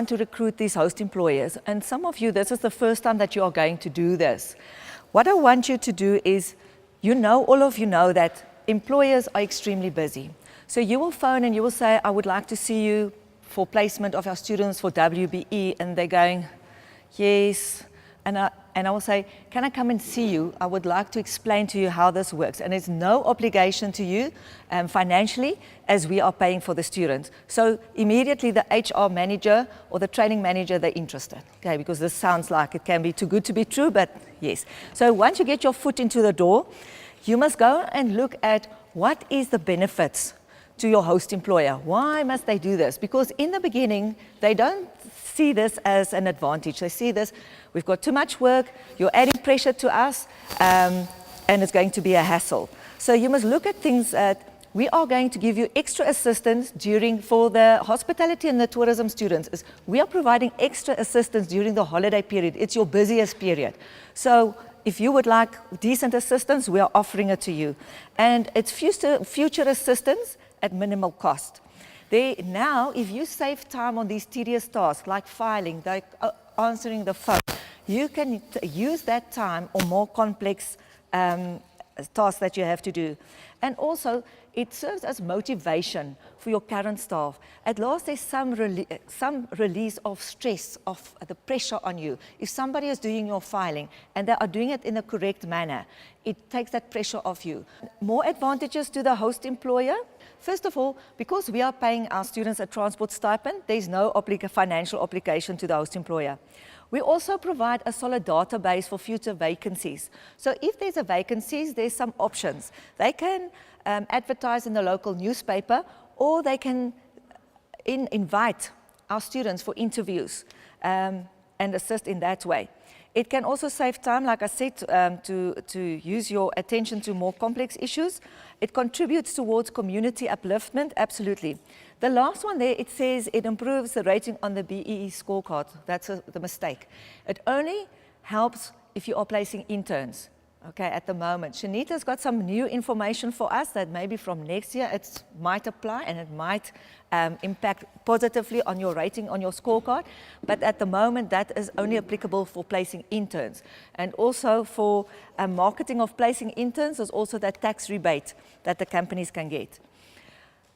want to recruit these host employers, and some of you, this is the first time that you are going to do this. What I want you to do is, all of you know that employers are extremely busy. So you will phone and you will say, I would like to see you for placement of our students for WBE, and they're going, yes. And I will say, can I come and see you? I would like to explain to you how this works. And it's no obligation to you financially, as we are paying for the students. So immediately the HR manager or the training manager, they're interested. Okay, because this sounds like it can be too good to be true, but yes. So once you get your foot into the door, you must go and look at what is the benefits to your host employer. Why must they do this? Because in the beginning, they don't see this as an advantage. They see this, we've got too much work, you're adding pressure to us, and it's going to be a hassle. So you must look at things that we are going to give you extra assistance for the hospitality and the tourism students. We are providing extra assistance during the holiday period. It's your busiest period. So if you would like decent assistance, we are offering it to you. And it's future assistance at minimal cost. Now, if you save time on these tedious tasks like filing, like answering the phone, you can use that time on more complex tasks that you have to do. And also, it serves as motivation for your current staff. At last, there's some release of stress, of the pressure on you. If somebody is doing your filing and they are doing it in the correct manner, it takes that pressure off you. More advantages to the host employer. First of all, because we are paying our students a transport stipend, there's no financial obligation to the host employer. We also provide a solid database for future vacancies. So if there's a vacancy, there's some options. They can advertise in the local newspaper, or they can invite our students for interviews and assist in that way. It can also save time, like I said, to use your attention to more complex issues. It contributes towards community upliftment, absolutely. The last one there, it says it improves the rating on the BEE scorecard. That's the mistake. It only helps if you are placing interns. Okay, at the moment. Shanita's got some new information for us that maybe from next year it might apply and it might impact positively on your rating on your scorecard. But at the moment, that is only applicable for placing interns. And also for marketing of placing interns, there's also that tax rebate that the companies can get.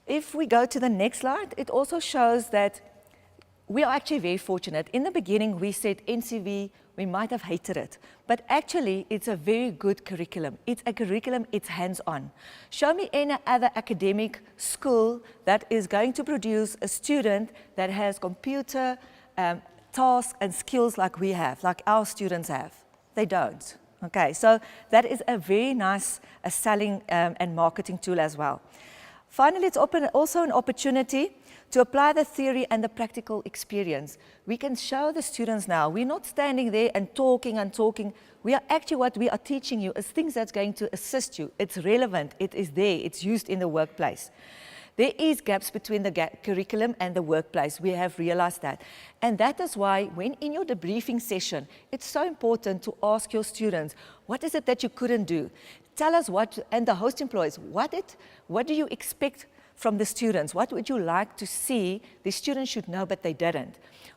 If we go to the next slide, it also shows that we are actually very fortunate. In the beginning, we said NCV, we might have hated it, but actually it's a very good curriculum. It's a curriculum, it's hands-on. Show me any other academic school that is going to produce a student that has computer tasks and skills like we have, like our students have. They don't. Okay, so that is a very nice selling and marketing tool as well. Finally, it's also an opportunity to apply the theory and the practical experience. We can show the students now, we're not standing there and talking and talking. We are actually, what we are teaching you is things that's going to assist you. It's relevant, it is there, it's used in the workplace. There is gaps between the curriculum and the workplace. We have realized that. And that is why when in your debriefing session, it's so important to ask your students, what is it that you couldn't do? Tell us what, and the host employees, what do you expect from the students? What would you like to see the students should know, but they didn't?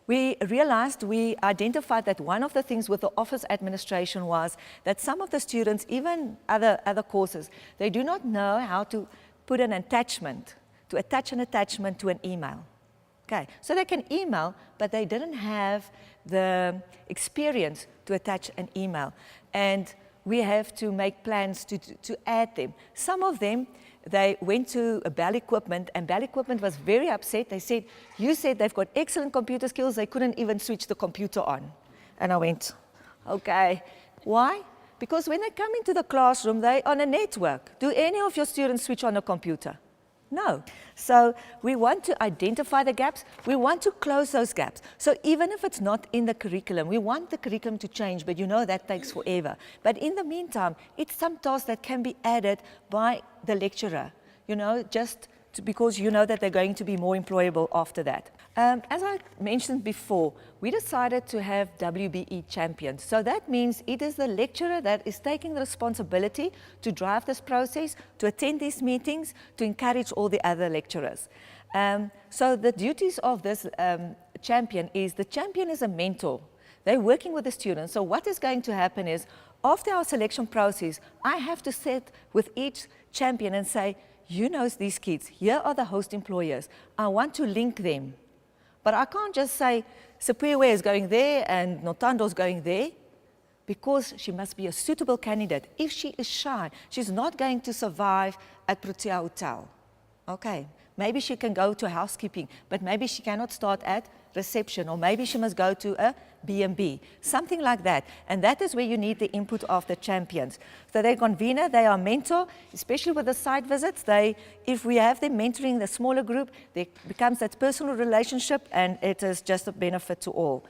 We identified that one of the things with the office administration was that some of the students, even other courses, they do not know how to put an attachment, to attach an attachment to an email. Okay, so they can email, but they didn't have the experience to attach an email. And we have to make plans to add them. Some of them, they went to Bell Equipment, and Bell Equipment was very upset. They said, you said they've got excellent computer skills, they couldn't even switch the computer on. And I went, okay, why? Because when they come into the classroom, they're on a network. Do any of your students switch on a computer? No. So we want to identify the gaps. We want to close those gaps. So even if it's not in the curriculum, we want the curriculum to change, but you know that takes forever. But in the meantime, it's some tasks that can be added by the lecturer, you know, because you know that they're going to be more employable after that. As I mentioned before, we decided to have WBE champions. So that means it is the lecturer that is taking the responsibility to drive this process, to attend these meetings, to encourage all the other lecturers. So the duties of this champion is the champion is a mentor. They're working with the students. So what is going to happen is, after our selection process, I have to sit with each champion and say, you know these kids, here are the host employers. I want to link them. But I can't just say, Sipiwe is going there and Notando is going there, because she must be a suitable candidate. If she is shy, she's not going to survive at Protea Hotel. Okay, maybe she can go to housekeeping, but maybe she cannot start at reception, or maybe she must go to a B&B, something like that. And that is where you need the input of the champions. So they're convener, they are mentor, especially with the site visits. If we have them mentoring the smaller group, there becomes that personal relationship, and it is just a benefit to all.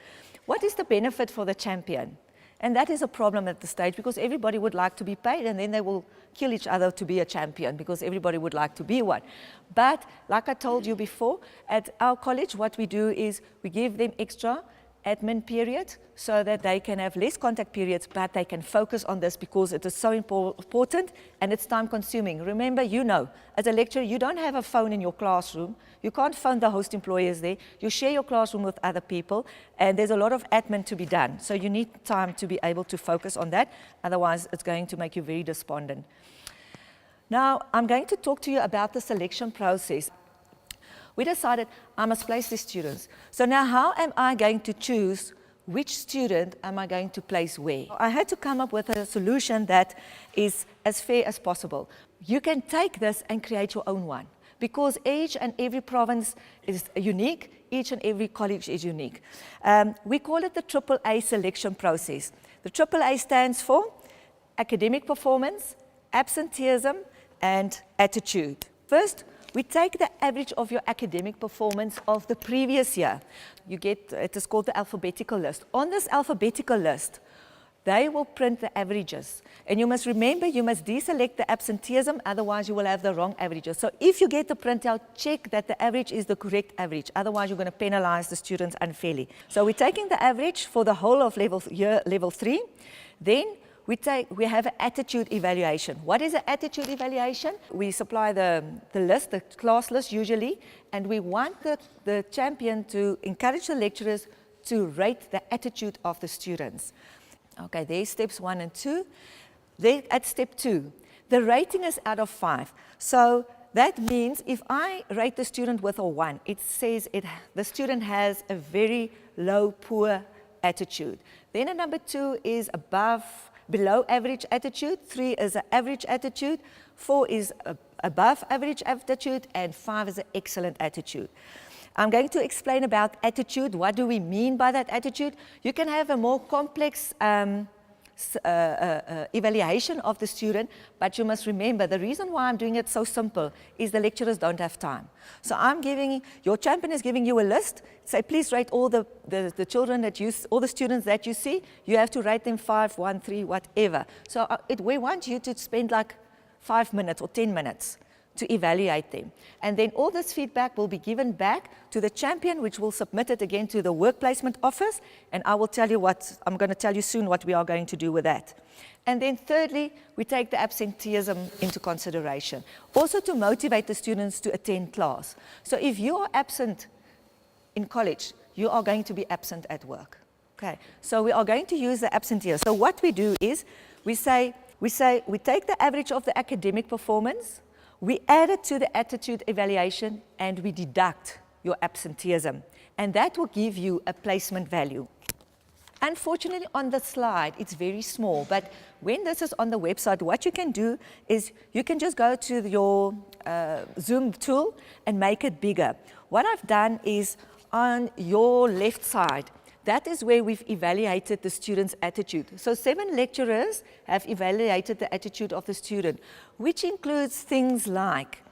What is the benefit for the champion? And that is a problem at the stage, because everybody would like to be paid, and then they will kill each other to be a champion, because everybody would like to be one. But like I told you before, at our college, what we do is we give them extra admin period so that they can have less contact periods, but they can focus on this because it is so important and it's time consuming. Remember, you know, as a lecturer, you don't have a phone in your classroom. You can't phone the host employers there. You share your classroom with other people, and there's a lot of admin to be done. So you need time to be able to focus on that. Otherwise, it's going to make you very despondent. Now, I'm going to talk to you about the selection process. We decided I must place the students. So now how am I going to choose which student am I going to place where? I had to come up with a solution that is as fair as possible. You can take this and create your own one, because each and every province is unique, each and every college is unique. We call it the AAA selection process. The AAA stands for academic performance, absenteeism, and attitude. First, we take the average of your academic performance of the previous year. You get, it is called the alphabetical list. On this alphabetical list, they will print the averages. And you must remember, you must deselect the absenteeism, otherwise you will have the wrong averages. So if you get the printout, check that the average is the correct average. Otherwise, you're going to penalize the students unfairly. So we're taking the average for the whole of level 3. Then we have an attitude evaluation. What is an attitude evaluation? We supply the list, the class list usually, and we want the champion to encourage the lecturers to rate the attitude of the students. Okay, there's steps 1 and 2. Then at step 2, the rating is out of 5. So that means if I rate the student with a 1, it says the student has a very low, poor attitude. Then a number 2 is below average attitude, 3 is an average attitude, 4 is above average attitude, and 5 is an excellent attitude. I'm going to explain about attitude. What do we mean by that attitude? You can have a more complex evaluation of the student, but you must remember the reason why I'm doing it so simple is the lecturers don't have time. So your champion is giving you a list. Say, please rate all the children all the students that you see. You have to rate them 5, 1, 3, whatever. So we want you to spend like 5 minutes or 10 minutes to evaluate them. And then all this feedback will be given back to the champion, which will submit it again to the work placement office, and I'm going to tell you soon what we are going to do with that. And then thirdly, we take the absenteeism into consideration, also to motivate the students to attend class. So if you are absent in college, you are going to be absent at work. Okay, so we are going to use the absenteeism. So what we do is we take the average of the academic performance, we add it to the attitude evaluation, and we deduct your absenteeism. And that will give you a placement value. Unfortunately, on the slide, it's very small. But when this is on the website, what you can do is you can just go to your Zoom tool and make it bigger. What I've done is on your left side, that is where we've evaluated the student's attitude. So 7 lecturers have evaluated the attitude of the student, which includes things like,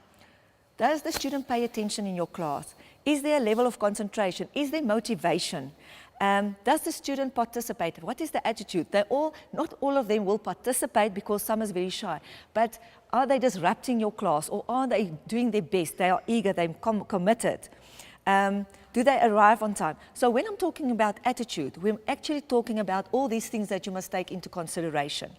does the student pay attention in your class? Is there a level of concentration? Is there motivation? Does the student participate? What is the attitude? Not all of them will participate because some is very shy, but are they disrupting your class, or are they doing their best? They are eager, they're committed. Do they arrive on time? So when I'm talking about attitude, we're actually talking about all these things that you must take into consideration.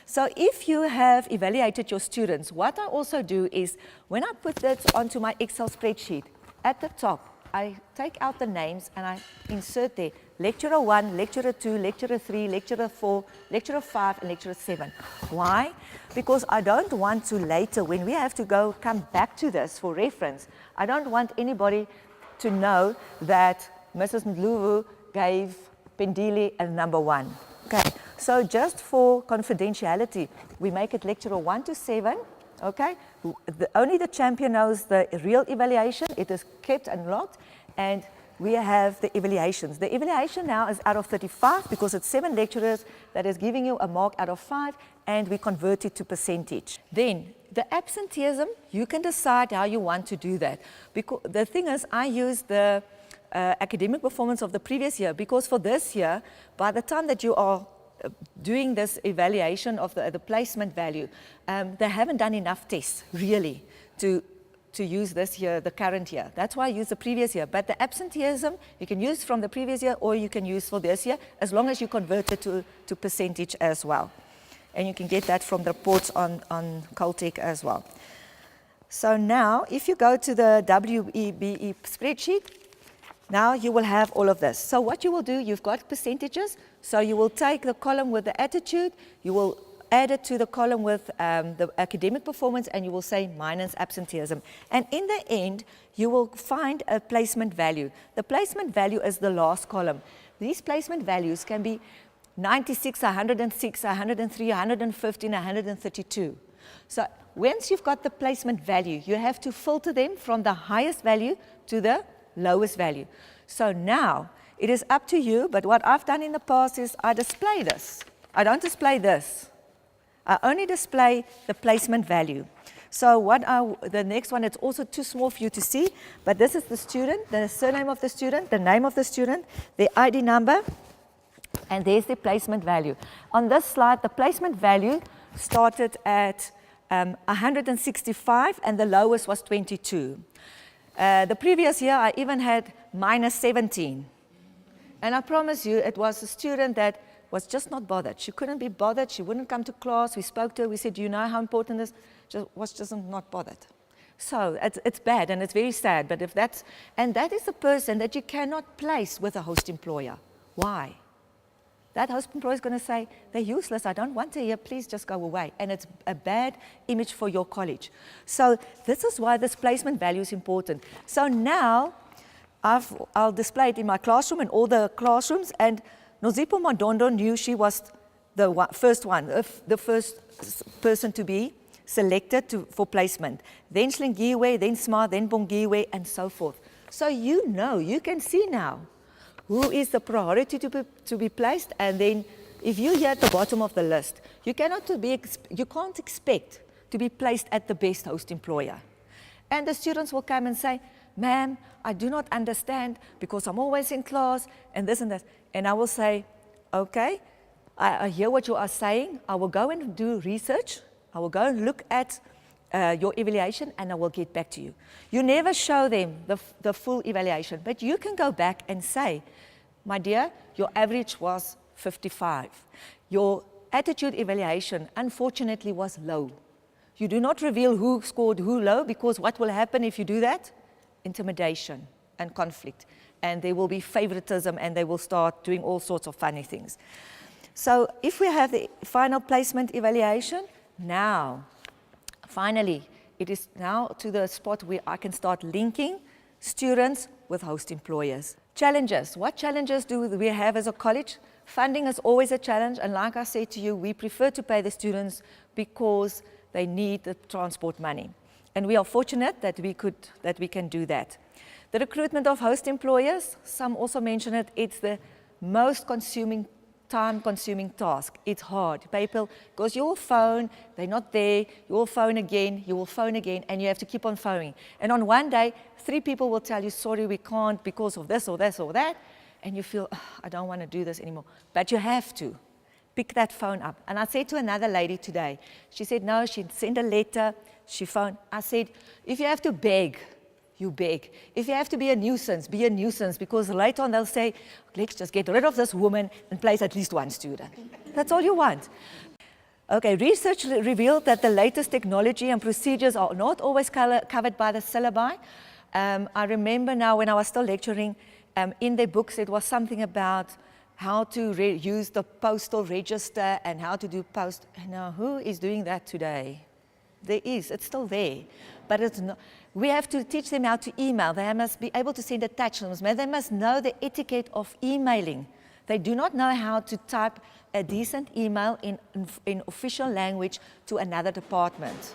So if you have evaluated your students, what I also do is when I put that onto my Excel spreadsheet, at the top, I take out the names and I insert there lecturer 1, lecturer 2, lecturer 3, lecturer 4, lecturer 5, and lecturer 7. Why? Because I don't want to later, when we have to come back to this for reference, I don't want anybody to know that Mrs. Ndlovu gave Pendile a number 1. Okay, so just for confidentiality, we make it lecturer 1 to 7. Okay, only the champion knows the real evaluation. It is kept and locked, and we have the evaluations. The evaluation now is out of 35 because it's 7 lecturers that is giving you a mark out of 5, and we convert it to percentage. Then the absenteeism, you can decide how you want to do that. Because the thing is, I use the academic performance of the previous year, because for this year, by the time that you are doing this evaluation of the placement value, they haven't done enough tests really to use this year, the current year. That's why I use the previous year. But the absenteeism, you can use from the previous year or you can use for this year, as long as you convert it to percentage as well. And you can get that from the reports on Caltech as well. So now, if you go to the WBE spreadsheet, now you will have all of this. So what you will do, you've got percentages. So you will take the column with the attitude, you will add it to the column with the academic performance, and you will say minus absenteeism. And in the end, you will find a placement value. The placement value is the last column. These placement values can be 96, 106, 103, 115, 132. So once you've got the placement value, you have to filter them from the highest value to the lowest value. So now it is up to you, but what I've done in the past is I display this. I don't display this. I only display the placement value. So the next one, it's also too small for you to see, but this is the student, the surname of the student, the name of the student, the ID number, and there's the placement value. On this slide, the placement value started at 165 and the lowest was 22. The previous year, I even had minus 17. And I promise you, it was a student that was just not bothered. She couldn't be bothered. She wouldn't come to class. We spoke to her. We said, do you know how important this is? Was just not bothered. So it's bad and it's very sad. But and that is the person that you cannot place with a host employer. Why? That host employer is going to say, they're useless. I don't want her here. Please just go away. And it's a bad image for your college. So this is why this placement value is important. So now I'll display it in my classroom and all the classrooms. And Nozipho Madondo knew she was the first person to be selected for placement. Then Slingiwe, then Smart, then Bongiwe, and so forth. So you know, you can see now who is the priority to be placed, and then if you're here at the bottom of the list, you can't expect to be placed at the best host employer. And the students will come and say, ma'am, I do not understand because I'm always in class and this and that. And I will say, okay, I hear what you are saying. I will go and do research. I will go and look at your evaluation and I will get back to you. You never show them the full evaluation, but you can go back and say, my dear, your average was 55. Your attitude evaluation, unfortunately, was low. You do not reveal who scored who low, because what will happen if you do that? Intimidation and conflict. And there will be favoritism and they will start doing all sorts of funny things. So if we have the final placement evaluation, now, finally, it is now to the spot where I can start linking students with host employers. Challenges. What challenges do we have as a college? Funding is always a challenge, and like I said to you, we prefer to pay the students because they need the transport money. And we are fortunate that we can do that. The recruitment of host employers, some also mention it, it's the most time-consuming task. It's hard. People, because you will phone, they're not there, you will phone again, and you have to keep on phoning. And on one day, 3 people will tell you, sorry, we can't because of this or this or that, and you feel, oh, I don't want to do this anymore. But you have to pick that phone up. And I said to another lady today, she said, no, she'd send a letter, she phoned. I said, if you have to beg, you beg. If you have to be a nuisance, because later on they'll say, let's just get rid of this woman and place at least one student. That's all you want. Okay, research revealed that the latest technology and procedures are not always covered by the syllabi. I remember now when I was still lecturing, in their books it was something about how to use the postal register and how to do post. Now, who is doing that today? There is, it's still there, but it's not. We have to teach them how to email. They must be able to send attachments. They must know the etiquette of emailing. They do not know how to type a decent email in official language to another department.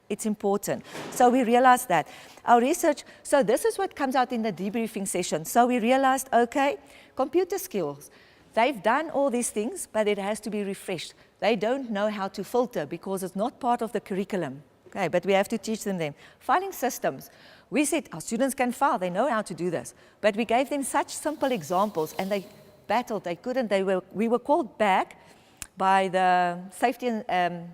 It's important. So we realized that. Our research, so this is what comes out in the debriefing session. So we realized, okay, computer skills. They've done all these things, but it has to be refreshed. They don't know how to filter because it's not part of the curriculum. Okay, but we have to teach them. Filing systems. We said our students can file, they know how to do this. But we gave them such simple examples and they battled, they couldn't. We were called back by the safety and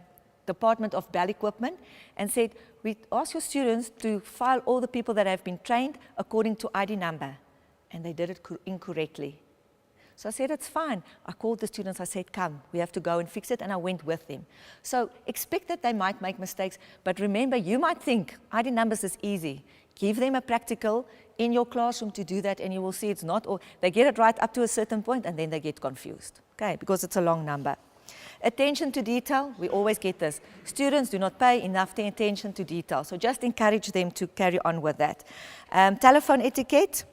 Department of Bell Equipment and said, we ask your students to file all the people that have been trained according to ID number. And they did it incorrectly. So I said, it's fine. I called the students, I said, come, we have to go and fix it, and I went with them. So expect that they might make mistakes, but remember, you might think ID numbers is easy. Give them a practical in your classroom to do that, and you will see it's not, or they get it right up to a certain point, and then they get confused, okay, because it's a long number. Attention to detail, we always get this. Students do not pay enough attention to detail, so just encourage them to carry on with that. Telephone etiquette.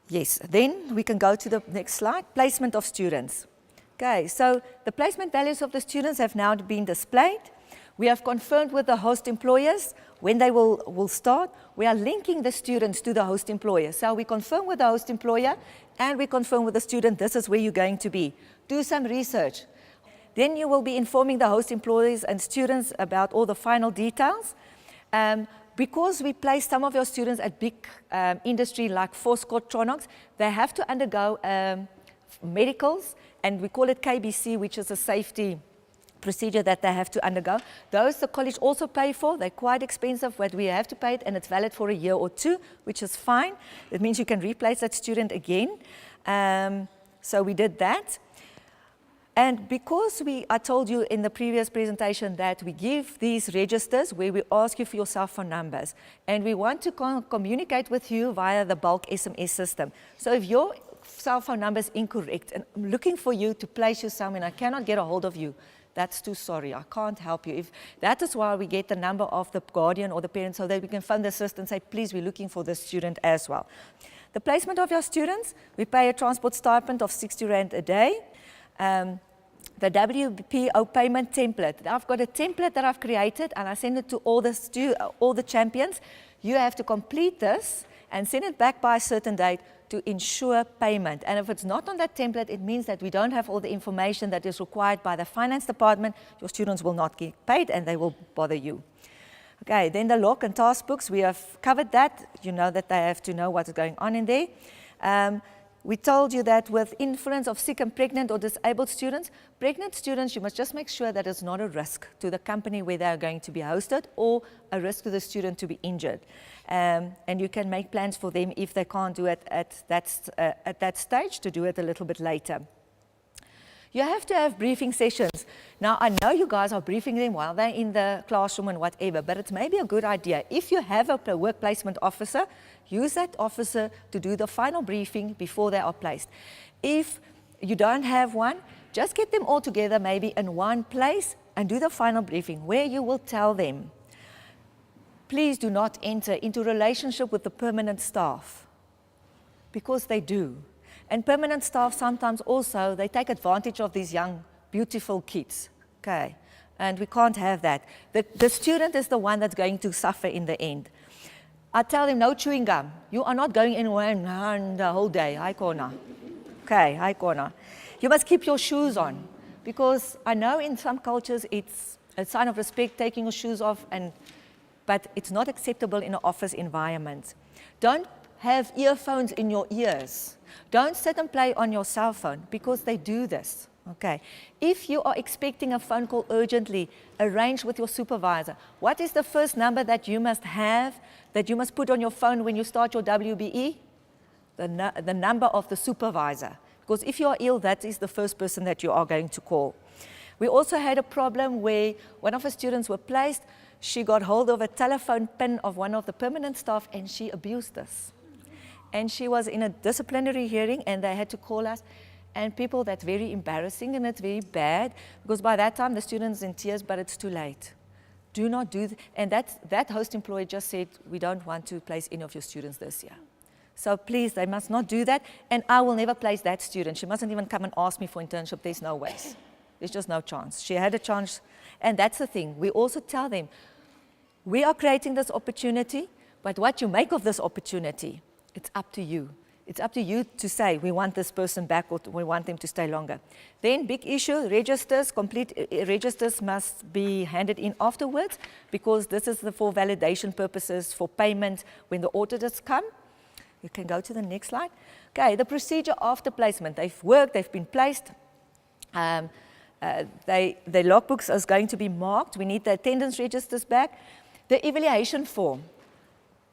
Yes, then we can go to the next slide, placement of students. Okay, so the placement values of the students have now been displayed. We have confirmed with the host employers when they will start. We are linking the students to the host employer. So we confirm with the host employer and we confirm with the student, this is where you're going to be. Do some research. Then you will be informing the host employees and students about all the final details. Because we place some of your students at big industry like Foskot, they have to undergo medicals, and we call it KBC, which is a safety procedure that they have to undergo. Those the college also pay for. They're quite expensive, but we have to pay it, and it's valid for a year or two, which is fine. It means you can replace that student again. So we did that. And because I told you in the previous presentation that we give these registers where we ask you for your cell phone numbers, and we want to communicate with you via the bulk SMS system. So if your cell phone number is incorrect and I'm looking for you to place you somewhere and I cannot get a hold of you, that's too sorry, I can't help you. That is why we get the number of the guardian or the parent so that we can phone the system and say, please, we're looking for this student as well. The placement of your students, we pay a transport stipend of 60 Rand a day. The WBE payment template. I've got a template that I've created and I send it to all the champions. You have to complete this and send it back by a certain date to ensure payment. And if it's not on that template, it means that we don't have all the information that is required by the finance department. Your students will not get paid and they will bother you. Okay, then the log and task books, we have covered that. You know that they have to know what is going on in there. We told you that with influence of sick and pregnant or disabled students, pregnant students, you must just make sure that it's not a risk to the company where they are going to be hosted or a risk to the student to be injured. And you can make plans for them if they can't do it at that stage to do it a little bit later. You have to have briefing sessions. Now, I know you guys are briefing them while they're in the classroom and whatever, but it's maybe a good idea. If you have a work placement officer, use that officer to do the final briefing before they are placed. If you don't have one, just get them all together maybe in one place and do the final briefing where you will tell them, please do not enter into relationship with the permanent staff, because they do. And permanent staff sometimes also, they take advantage of these young, beautiful kids, okay? And we can't have that. The student is the one that's going to suffer in the end. I tell them, no chewing gum. You are not going anywhere the whole day, high corner. Okay, high corner. You must keep your shoes on, because I know in some cultures it's a sign of respect taking your shoes off, but it's not acceptable in an office environment. Don't have earphones in your ears. Don't sit and play on your cell phone, because they do this, okay? If you are expecting a phone call urgently, arrange with your supervisor. What is the first number that you must have, that you must put on your phone when you start your WBE? The number of the supervisor. Because if you are ill, that is the first person that you are going to call. We also had a problem where one of our students were placed. she got hold of a telephone pin of one of the permanent staff and she abused us. And she was in a disciplinary hearing and they had to call us. And people, that's very embarrassing and it's very bad because by that time the student's in tears, but it's too late. Do not do and that host employer just said, we don't want to place any of your students this year. So please, they must not do that. And I will never place that student. She mustn't even come and ask me for internship. There's no ways. There's just no chance. She had a chance. And that's the thing. We also tell them, we are creating this opportunity, but what you make of this opportunity, it's up to you. It's up to you to say, we want this person back or we want them to stay longer. Then big issue, registers, complete registers must be handed in afterwards because this is for validation purposes, for payment when the auditors come. You can go to the next slide. Okay, the procedure after placement. They've worked, they've been placed. The logbooks is going to be marked. We need the attendance registers back. The evaluation form.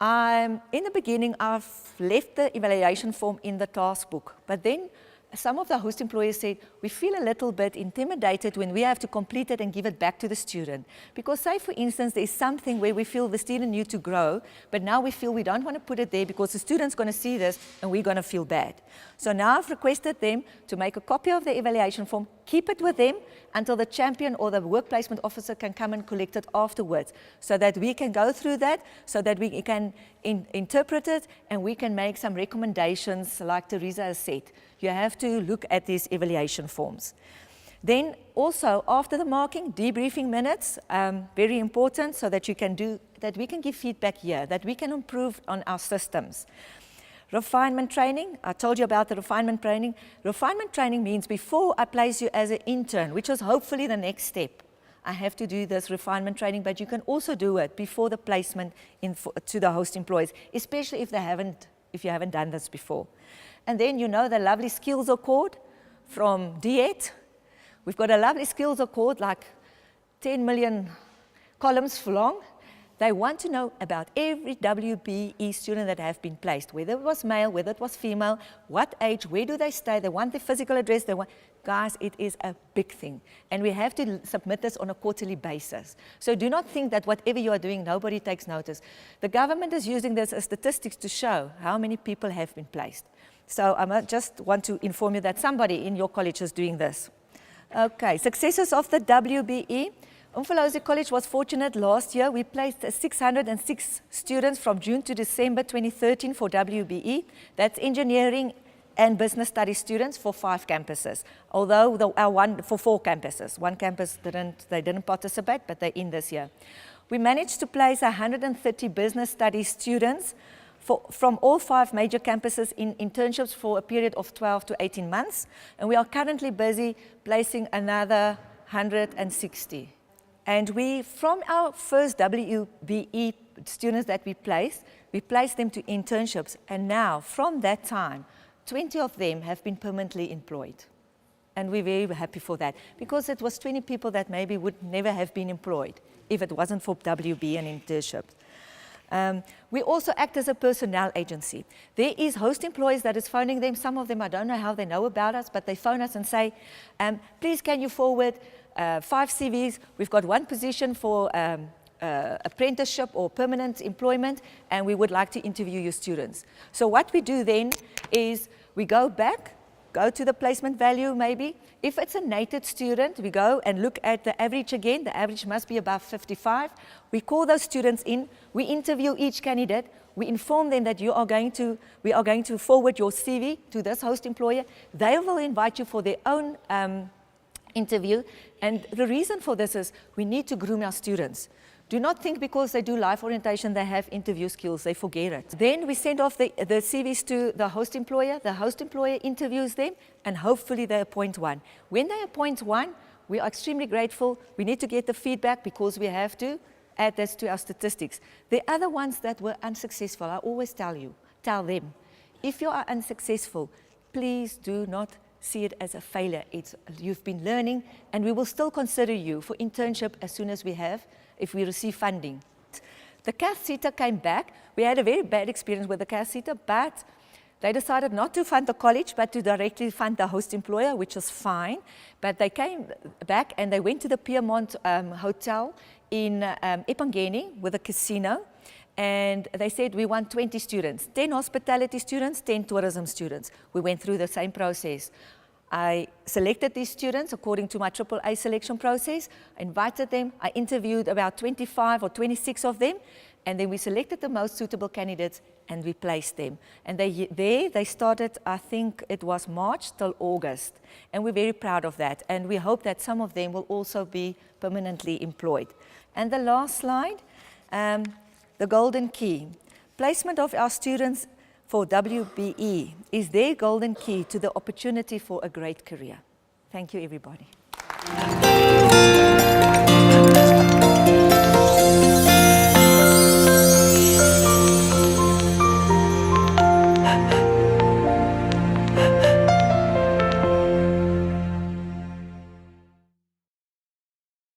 In the beginning, I've left the evaluation form in the task book, but then some of the host employers said, we feel a little bit intimidated when we have to complete it and give it back to the student. Because say, for instance, there's something where we feel the student needs to grow, but now we feel we don't want to put it there because the student's going to see this and we're going to feel bad. So now I've requested them to make a copy of the evaluation form, keep it with them until the champion or the work placement officer can come and collect it afterwards so that we can go through that, so that we can interpret it and we can make some recommendations like Teresa has said. You have to look at these evaluation forms. Then also after the marking, debriefing minutes, very important so that you can that we can give feedback here, that we can improve on our systems. Refinement training, I told you about the refinement training. Refinement training means before I place you as an intern, which is hopefully the next step, I have to do this refinement training, but you can also do it before the placement to the host employees, especially if you haven't done this before. And then you know the lovely skills accord from DET. We've got a lovely skills accord, like 10 million columns long. They want to know about every WBE student that have been placed, whether it was male, whether it was female, what age, where do they stay, they want their physical address, guys, it is a big thing. And we have to submit this on a quarterly basis. So do not think that whatever you are doing, nobody takes notice. The government is using this as statistics to show how many people have been placed. So I just want to inform you that somebody in your college is doing this. Okay, successes of the WBE. Umfolozi College was fortunate last year. We placed 606 students from June to December 2013 for WBE. That's engineering and business studies students for 5 campuses. Although for 4 campuses. One campus didn't participate, but they're in this year. We managed to place 130 business studies students from all 5 major campuses in internships for a period of 12 to 18 months. And we are currently busy placing another 160. And from our first WBE students that we placed them to internships. And now, from that time, 20 of them have been permanently employed. And we're very happy for that, because it was 20 people that maybe would never have been employed if it wasn't for WBE and internships. We also act as a personnel agency. There is host employees that is phoning them. Some of them, I don't know how they know about us, but they phone us and say, please can you forward 5 CVs. We've got 1 position for apprenticeship or permanent employment, and we would like to interview your students. So what we do then is we go back, go to the placement value maybe. If it's a native student, we go and look at the average again. The average must be above 55. We call those students in. We interview each candidate. We inform them that we are going to forward your CV to this host employer. They will invite you for their own interview. And the reason for this is we need to groom our students. Do not think because they do life orientation they have interview skills, they forget it. Then we send off the CVs to the host employer interviews them, and hopefully they appoint one. When they appoint one, we are extremely grateful. We need to get the feedback because we have to add this to our statistics. The other ones that were unsuccessful, I always tell them, if you are unsuccessful, please do not see it as a failure. You've been learning, and we will still consider you for internship as soon as if we receive funding. The cath seater came back. We had a very bad experience with the cath seater, but They decided not to fund the college, but to directly fund the host employer, which is fine. But they came back and they went to the Piedmont Hotel in Epangeni with a casino. And they said, we want 20 students, 10 hospitality students, 10 tourism students. We went through the same process. I selected these students according to my AAA selection process, I invited them, I interviewed about 25 or 26 of them, and then we selected the most suitable candidates and we placed them. And they started, I think it was March till August, and we're very proud of that. And we hope that some of them will also be permanently employed. And the last slide, the golden key. Placement of our students for WBE is their golden key to the opportunity for a great career. Thank you, everybody.